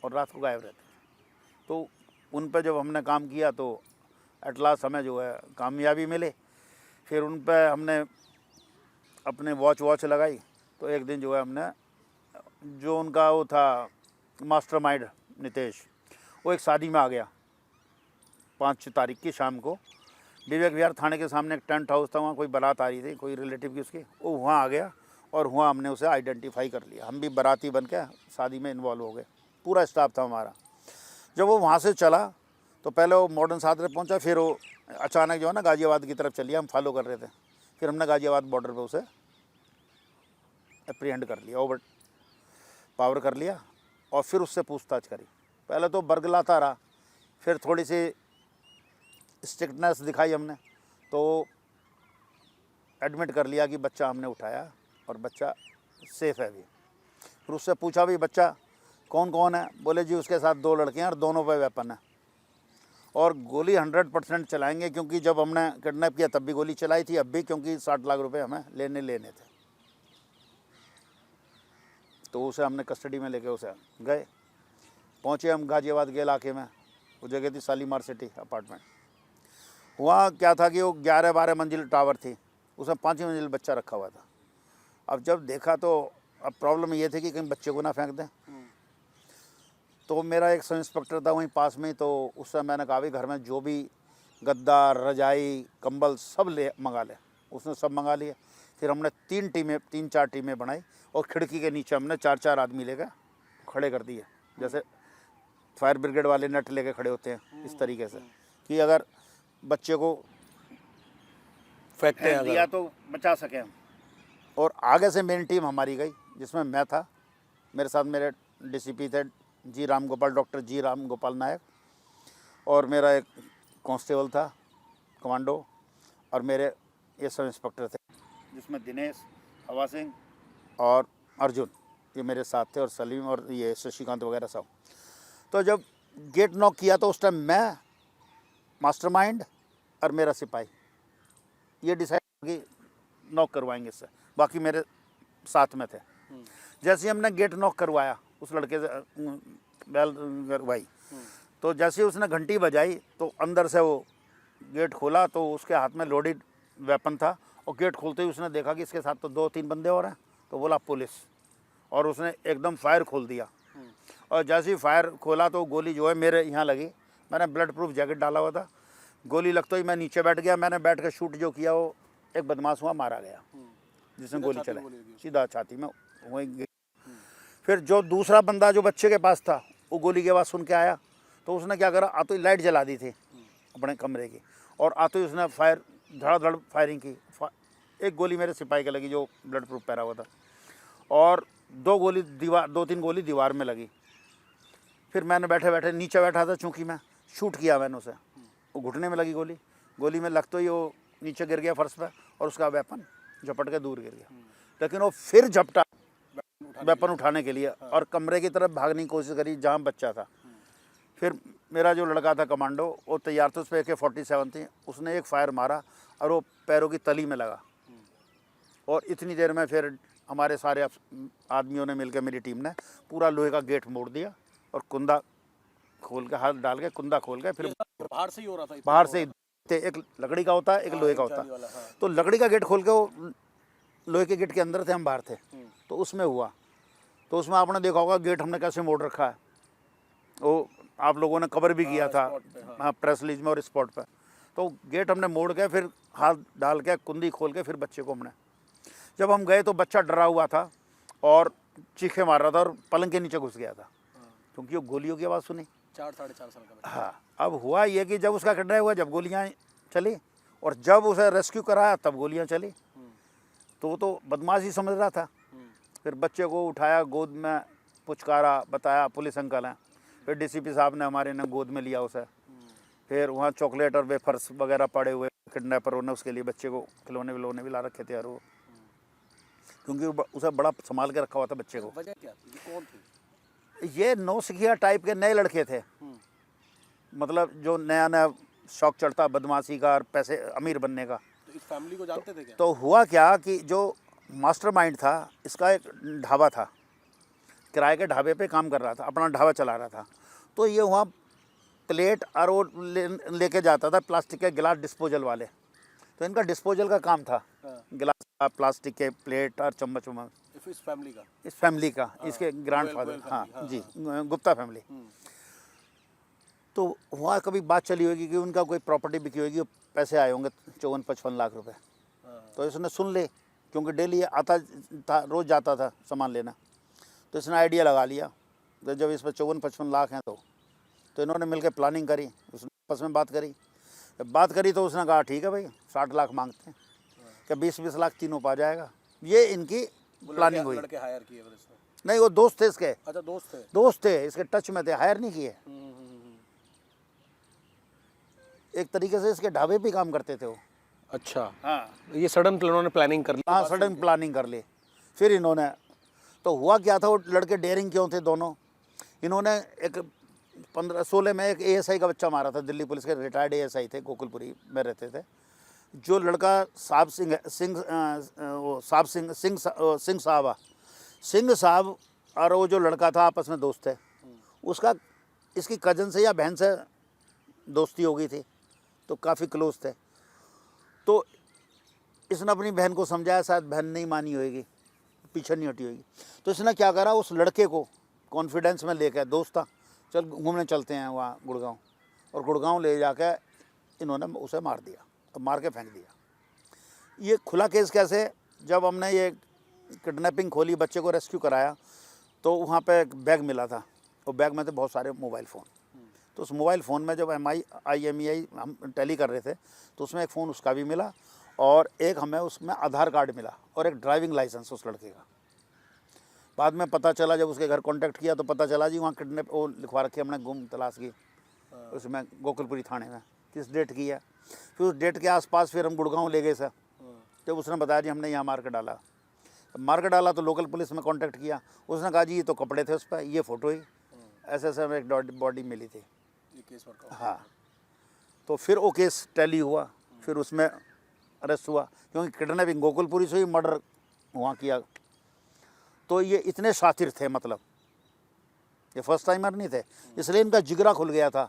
और रात को गायब रहते थे। तो उन पर जब हमने काम किया तो एट लास्ट हमें जो है कामयाबी मिले। फिर उन पर हमने अपने वॉच लगाई। तो एक दिन जो है हमने जो उनका वो था मास्टरमाइंड नितेश, वो एक शादी में आ गया 5 तारीख की शाम को। विवेक विहार थाने के सामने एक टेंट हाउस था, वहाँ कोई बारात आ रही थी, कोई रिलेटिव की उसकी, वो वहाँ आ गया और वहाँ हमने उसे आइडेंटिफाई कर लिया। हम भी बाराती बन के शादी में इन्वॉल्व हो गए, पूरा स्टाफ था हमारा। जब वो वहाँ से चला तो पहले वो मॉडर्न सादरे पहुँचा, फिर वो अचानक जो है ना गाज़ियाबाद की तरफ चलिए, हम फॉलो कर रहे थे। फिर हमने गाज़ियाबाद बॉर्डर पे उसे एप्रीहेंड कर लिया, ओवर पावर कर लिया और फिर उससे पूछताछ करी। पहले तो बरगलाता रहा, फिर थोड़ी सी स्ट्रिक्टनेस दिखाई हमने, तो एडमिट कर लिया कि बच्चा हमने उठाया और बच्चा सेफ़ है अभी। फिर उससे पूछा भी बच्चा कौन कौन है, बोले जी उसके साथ 2 लड़के हैं और दोनों पे वेपन है और गोली 100% चलाएंगे, क्योंकि जब हमने किडनैप किया तब भी गोली चलाई थी, अब भी, क्योंकि 60 लाख रुपए हमें लेने थे। तो उसे हमने कस्टडी में लेके उसे गए। पहुँचे हम गाज़ियाबाद के इलाके में, वो जगह थी शालीमार सिटी अपार्टमेंट। वहाँ क्या था कि वो 11-12 मंजिल टावर थी, उसमें 5 मंजिल बच्चा रखा हुआ था। अब जब देखा तो अब प्रॉब्लम ये थी कि कहीं बच्चे को ना फेंक दें। तो मेरा एक सब इंस्पेक्टर था वहीं पास में, तो उससे मैंने कहा भी घर में जो भी गद्दा, रजाई, कंबल सब मंगा ले। उसने सब मंगा लिए। फिर हमने 3-4 टीमें बनाई और खिड़की के नीचे हमने 4-4 आदमी लेकर खड़े कर दिए, जैसे फायर ब्रिगेड वाले नेट लेके खड़े होते हैं, इस तरीके से, कि अगर बच्चे को फेंकते हैं दिया तो बचा सकें हम। और आगे से मेन टीम हमारी गई, जिसमें मैं था, मेरे साथ मेरे डीसीपी थे जी राम गोपाल, डॉक्टर जी राम गोपाल नायक, और मेरा एक कांस्टेबल था कमांडो, और मेरे ये सब इंस्पेक्टर थे, जिसमें दिनेश, हवा सिंह और अर्जुन, ये मेरे साथ थे, और सलीम और ये शशिकांत वगैरह सब। तो जब गेट नॉक किया तो उस टाइम मैं, मास्टरमाइंड और मेरा सिपाही ये डिसाइड कि नॉक करवाएंगे इससे, बाकी मेरे साथ में थे। जैसे ही हमने गेट नॉक करवाया उस लड़के से, बैल करवाई, तो जैसे ही उसने घंटी बजाई तो अंदर से वो गेट खोला, तो उसके हाथ में लोडेड वेपन था, और गेट खोलते ही उसने देखा कि इसके साथ तो 2-3 बंदे और हैं, तो बोला पुलिस, और उसने एकदम फायर खोल दिया। और जैसे ही फायर खोला तो गोली जो है मेरे यहाँ लगी। मैंने ब्लड प्रूफ जैकेट डाला हुआ था, गोली लगते ही मैं नीचे बैठ गया। मैंने बैठ कर शूट जो किया, वो एक बदमाश हुआ मारा गया, जिसने गोली चलाई सीधा छाती में, वहीं गई। फिर जो दूसरा बंदा जो बच्चे के पास था, वो गोली की आवाज़ सुन के आया, तो उसने क्या करा, आते ही लाइट जला दी थी अपने कमरे की, और आते ही उसने फायर, धड़ाधड़ फायरिंग की। एक गोली मेरे सिपाही के लगी जो ब्लड प्रूफ पहना हुआ था, और 2-3 गोली दीवार में लगी। फिर मैंने बैठे बैठे नीचे बैठा था, चूँकि मैं शूट किया मैंने उसे, वो घुटने में लगी गोली में लगते ही वो नीचे गिर गया फर्श पे, और उसका वेपन झपट के दूर गिर गया। लेकिन वो फिर झपटा वेपन उठाने के लिए, और कमरे की तरफ भागने की कोशिश करी जहाँ बच्चा था। फिर मेरा जो लड़का था कमांडो, वो तैयार था, उस पर AK-47 थी, उसने एक फायर मारा और वो पैरों की तली में लगा। और इतनी देर में फिर हमारे सारे आदमियों ने मिलकर, मेरी टीम ने पूरा लोहे का गेट मोड़ दिया और कुंदा खोल के, हाथ डाल के कुंदा खोल के, फिर बाहर से ही हो रहा था, बाहर से एक लकड़ी का होता है, एक लोहे का होता है। तो लकड़ी का गेट खोल के, वो लोहे के गेट के अंदर थे, हम बाहर थे, तो उसमें हुआ। तो उसमें आपने देखा होगा गेट हमने कैसे मोड़ रखा है, वो आप लोगों ने कवर भी किया था, हाँ, प्रेस रिलीज में और स्पॉट पर। तो गेट हमने मोड़ के, फिर हाथ डाल के कुंदी खोल के, फिर बच्चे को हमने, जब हम गए तो बच्चा डरा हुआ था और चीखे मार रहा था और पलंग के नीचे घुस गया था, क्योंकि वो गोलियों की आवाज़ सुनी। 4-4.5 साल का। हाँ, अब हुआ ये कि जब उसका किडनैप हुआ, जब गोलियाँ चली, और जब उसे रेस्क्यू कराया तब गोलियाँ चली, तो वो तो बदमाश ही समझ रहा था। फिर बच्चे को उठाया, गोद में पुचकारा, बताया पुलिस अंकल हैं। फिर डीसीपी साहब ने हमारे ने गोद में लिया उसे। फिर वहाँ चॉकलेट और वेफर्स वगैरह पड़े हुए, किडनैपरों ने उसके लिए बच्चे को खिलौने विलौने भी ला रखे थे यार वो, क्योंकि उसे बड़ा संभाल के रखा हुआ था बच्चे को। वजह क्या थी? ये कौन थी? ये नौसिखिया टाइप के नए लड़के थे, मतलब जो नया नया शौक चढ़ता बदमाशी का और पैसे अमीर बनने का। तो इस फैमिली को जानते थे क्या? तो हुआ क्या कि जो मास्टरमाइंड था, इसका एक ढाबा था, किराए के ढाबे पे काम कर रहा था, अपना ढाबा चला रहा था। तो ये वहाँ प्लेट और वो लेके जाता था, प्लास्टिक के गिलास डिस्पोजल वाले। तो इनका डिस्पोजल का काम था, गिलास का, प्लास्टिक के प्लेट और चम्मच वम्मच। इस फैमिली का, इस फैमिली का, इसके ग्रैंडफादर, गोयल हाँ फैमिली, जी, गुप्ता फैमिली। तो वहाँ कभी बात चली होगी कि उनका कोई प्रॉपर्टी बिकी होगी, पैसे आए होंगे 54-55 लाख रुपए। तो इसने सुन ले, क्योंकि डेली आता था, रोज़ जाता था सामान लेना। तो इसने आइडिया लगा लिया, तो जब इस पर 54-55 लाख हैं तो इन्होंने मिलकर प्लानिंग करी, उसने आपस में बात करी। जब बात करी तो उसने कहा ठीक है भाई, 60 लाख मांगते हैं, क्या 20-20 लाख तीनों पा जाएगा। ये इनकी प्लानिंग हुई। लड़के हायर किए फिर इसने? नहीं, वो दोस्त थे इसके। अच्छा, दोस्त थे। दोस्त थे, इसके टच में थे, हायर नहीं किए। एक तरीके से इसके ढाबे पे काम करते थे वो। अच्छा, हाँ, ये सडन उन्होंने प्लानिंग कर ली। हाँ, सडन प्लानिंग कर ली। फिर इन्होंने, तो हुआ क्या था, वो लड़के डेयरिंग क्यों थे दोनों, इन्होंने एक 15-16 में एक एएसआई का बच्चा मारा था, दिल्ली पुलिस के रिटायर्ड एएसआई थे, गोकुलपुरी में रहते थे। जो लड़का साहब सिंह साहब और वो जो लड़का था आपस में दोस्त थे, उसका इसकी कजन से या बहन से दोस्ती हो गई थी, तो काफ़ी क्लोज थे। तो इसने अपनी बहन को समझाया, शायद बहन नहीं मानी होगी, पीछे नहीं हटी होगी। तो इसने क्या करा, उस लड़के को कॉन्फिडेंस में लेकर, दोस्त था, चल घूमने चलते हैं वहाँ गुड़गांव, और गुड़गांव ले जाकर इन्होंने उसे मार दिया, तो मार के फेंक दिया। ये खुला केस कैसे, जब हमने ये किडनैपिंग खोली, बच्चे को रेस्क्यू कराया, तो वहाँ पे एक बैग मिला था, और बैग में थे बहुत सारे मोबाइल फ़ोन। तो उस मोबाइल फ़ोन में जब IMEI हम टैली कर रहे थे, तो उसमें एक फ़ोन उसका भी मिला, और एक हमें उसमें आधार कार्ड मिला, और एक ड्राइविंग लाइसेंस उस लड़के का। बाद में पता चला, जब उसके घर कांटेक्ट किया तो पता चला जी वहाँ किडनैप वो लिखवा रखी, हमने गुम तलाश की उसमें गोकुलपुरी थाने में, किस डेट की है। फिर उस डेट के आसपास फिर हम गुड़गांव ले गए सर, जब उसने बताया जी हमने यहाँ मार के डाला। मार के डाला तो लोकल पुलिस में कांटेक्ट किया, उसने कहा जी ये तो कपड़े थे उस पर, ये फ़ोटो ही, ऐसे ऐसे हमें एक बॉडी मिली थी। हाँ, तो फिर वो केस टैली हुआ, फिर उसमें अरेस्ट हुआ, क्योंकि किडनैपिंग गोकुलपुरी से ही मर्डर वहाँ किया। तो ये इतने शातिर थे, मतलब ये फर्स्ट टाइमर नहीं थे, इसलिए इनका जिगरा खुल गया था।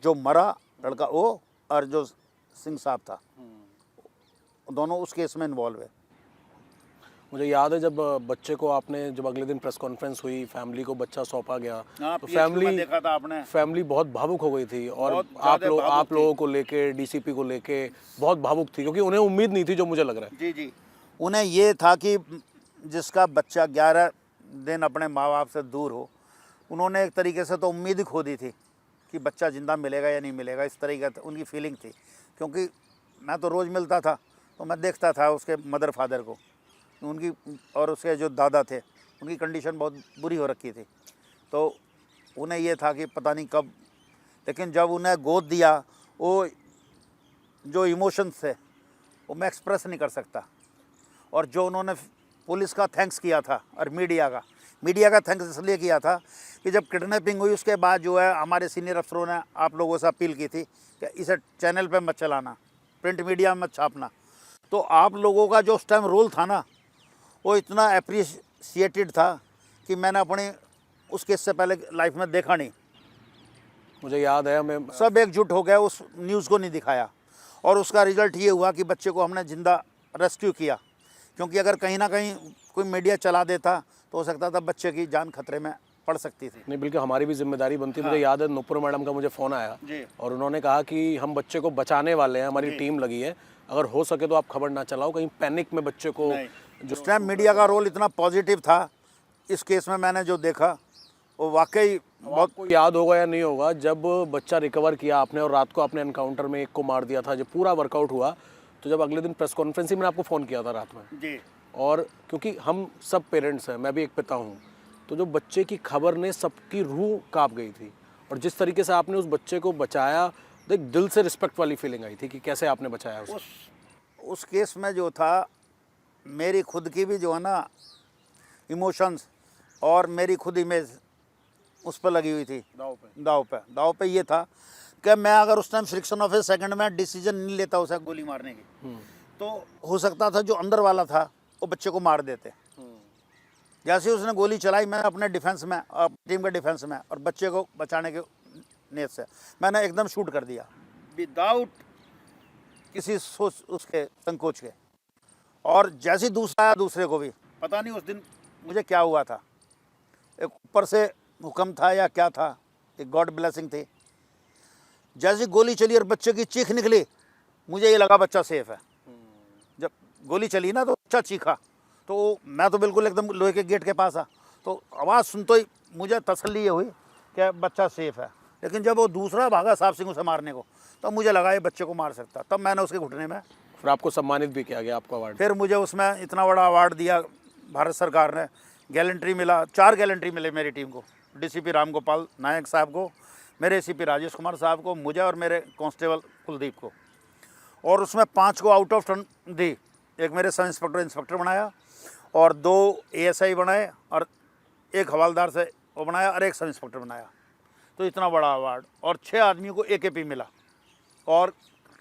जो मरा लड़का वो, और जो सिंह साहब था, दोनों उस केस में इन्वॉल्व है। मुझे याद है जब बच्चे को आपने, जब अगले दिन प्रेस कॉन्फ्रेंस हुई, फैमिली को बच्चा सौंपा गया, तो देखा था आपने, फैमिली बहुत भावुक हो गई थी, और आप लोगों को लेके, डीसीपी को लेके बहुत भावुक थी, क्योंकि उन्हें उम्मीद नहीं थी, जो मुझे लग रहा है। जी जी, उन्हें ये था कि जिसका बच्चा 11 दिन अपने माँ बाप से दूर हो, उन्होंने एक तरीके से तो उम्मीद ही खो दी थी कि बच्चा ज़िंदा मिलेगा या नहीं मिलेगा, इस तरीके से उनकी फीलिंग थी। क्योंकि मैं तो रोज़ मिलता था, तो मैं देखता था उसके मदर फादर को, उनकी और उसके जो दादा थे, उनकी कंडीशन बहुत बुरी हो रखी थी। तो उन्हें ये था कि पता नहीं कब, लेकिन जब उन्हें गोद दिया, वो जो इमोशंस थे वो मैं एक्सप्रेस नहीं कर सकता। और जो उन्होंने पुलिस का थैंक्स किया था, और मीडिया का थैंक्स इसलिए किया था कि जब किडनैपिंग हुई उसके बाद जो है हमारे सीनियर अफसरों ने आप लोगों से अपील की थी कि इसे चैनल पे मत चलाना, प्रिंट मीडिया में मत छापना। तो आप लोगों का जो उस टाइम रोल था ना, वो इतना अप्रिशिएटेड था कि मैंने अपने उस केस से पहले लाइफ में देखा नहीं। मुझे याद है, हमें सब एकजुट हो गए, उस न्यूज़ को नहीं दिखाया, और उसका रिजल्ट ये हुआ कि बच्चे को हमने ज़िंदा रेस्क्यू किया। क्योंकि अगर कहीं ना कहीं कोई मीडिया चला देता तो हो सकता था बच्चे की जान खतरे में पड़ सकती थी। नहीं, बिल्कुल हमारी भी जिम्मेदारी बनती है। मुझे याद है नुपुर मैडम का मुझे फ़ोन आया, और उन्होंने कहा कि हम बच्चे को बचाने वाले हैं, हमारी टीम लगी है, अगर हो सके तो आप खबर ना चलाओ, कहीं पैनिक में बच्चे को। उस टाइम मीडिया का रोल इतना पॉजिटिव था इस केस में, मैंने जो देखा वो वाकई बहुत। आपको याद होगा या नहीं होगा, जब बच्चा रिकवर किया आपने, और रात को आपने एनकाउंटर में एक को मार दिया था, जब पूरा वर्कआउट हुआ, तो जब अगले दिन प्रेस कॉन्फ्रेंस ही मैंने आपको फ़ोन किया था रात में जी। और क्योंकि हम सब पेरेंट्स हैं, मैं भी एक पिता हूँ, तो जो बच्चे की खबर ने सबकी रूह कांप गई थी, और जिस तरीके से आपने उस बच्चे को बचाया, देख दिल से रिस्पेक्ट वाली फीलिंग आई थी कि कैसे आपने बचाया उसे। उस केस में जो था, मेरी खुद की भी जो है ना इमोशंस और मेरी खुद इमेज उस पर लगी हुई थी, दाव पे ये था कि मैं अगर उस time friction of A second में डिसीजन नहीं लेता उसे गोली मारने की, तो हो सकता था जो अंदर वाला था वो बच्चे को मार देते। जैसे ही उसने गोली चलाई, मैं अपने डिफेंस में, टीम के डिफेंस में, और बच्चे को बचाने के नियत से मैंने एकदम शूट कर दिया, विदाउट किसी सोच उसके संकोच के। और जैसे ही दूसरा आया, दूसरे को भी पता नहीं उस दिन मुझे क्या हुआ था, एक ऊपर से हुक्म था या क्या था, एक गॉड ब्लेसिंग थी। जैसी गोली चली और बच्चे की चीख निकली, मुझे ये लगा बच्चा सेफ है। जब गोली चली ना तो बच्चा चीखा, तो मैं तो बिल्कुल एकदम लोहे के गेट के पास आ, तो आवाज़ सुनते ही मुझे तसल्ली ये हुई कि बच्चा सेफ है। लेकिन जब वो दूसरा भागा साहब सिंह उसे मारने को, तब मुझे लगा ये बच्चे को मार सकता। तब मैंने उसके घुटने में, फिर आपको सम्मानित भी किया गया, आपको अवार्ड। फिर मुझे उसमें इतना बड़ा अवार्ड दिया भारत सरकार ने, गैलेंट्री मिला, 4 गैलेंट्री मिले मेरी टीम को, डीसीपी रामगोपाल नायक साहब को, मेरे एसीपी राजेश कुमार साहब को, मुझे और मेरे कांस्टेबल कुलदीप को। और उसमें 5 को आउट ऑफ 10 दी। एक मेरे सब इंस्पेक्टर बनाया, और 2 ASI बनाए, और 1 हवालदार से वो बनाया, और 1 सब इंस्पेक्टर बनाया। तो इतना बड़ा अवार्ड, और 6 आदमियों को AKP मिला, और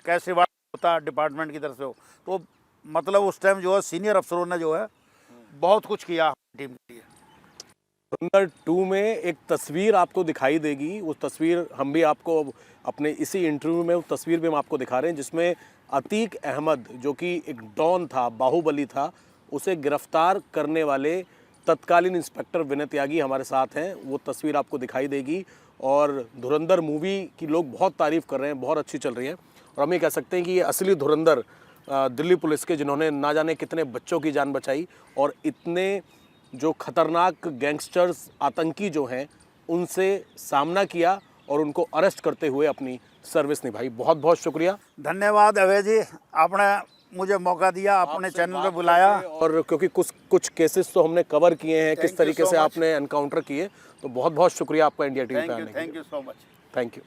कैश रिवार्ड होता डिपार्टमेंट की तरफ से हो। तो मतलब उस टाइम जो है सीनियर अफसरों ने जो है बहुत कुछ किया टीम के लिए। धुरंधर 2 में एक तस्वीर आपको दिखाई देगी, वो तस्वीर हम भी आपको अपने इसी इंटरव्यू में, वो तस्वीर भी हम आपको दिखा रहे हैं, जिसमें अतीक अहमद जो कि एक डॉन था, बाहुबली था, उसे गिरफ्तार करने वाले तत्कालीन इंस्पेक्टर विनय त्यागी हमारे साथ हैं। वो तस्वीर आपको दिखाई देगी। और धुरंधर मूवी की लोग बहुत तारीफ़ कर रहे हैं, बहुत अच्छी चल रही है। और हम ये कह सकते हैं कि ये असली धुरंधर दिल्ली पुलिस के, जिन्होंने ना जाने कितने बच्चों की जान बचाई और इतने जो खतरनाक गैंगस्टर्स, आतंकी जो हैं, उनसे सामना किया और उनको अरेस्ट करते हुए अपनी सर्विस निभाई। बहुत बहुत शुक्रिया। धन्यवाद अभय जी, आपने मुझे मौका दिया, अपने चैनल पे बुलाया। और क्योंकि कुछ केसेस तो हमने कवर किए हैं, किस तरीके से आपने एनकाउंटर किए, तो बहुत बहुत शुक्रिया आपका इंडिया टीवी पे आने के लिए। Thank you so much. Thank you.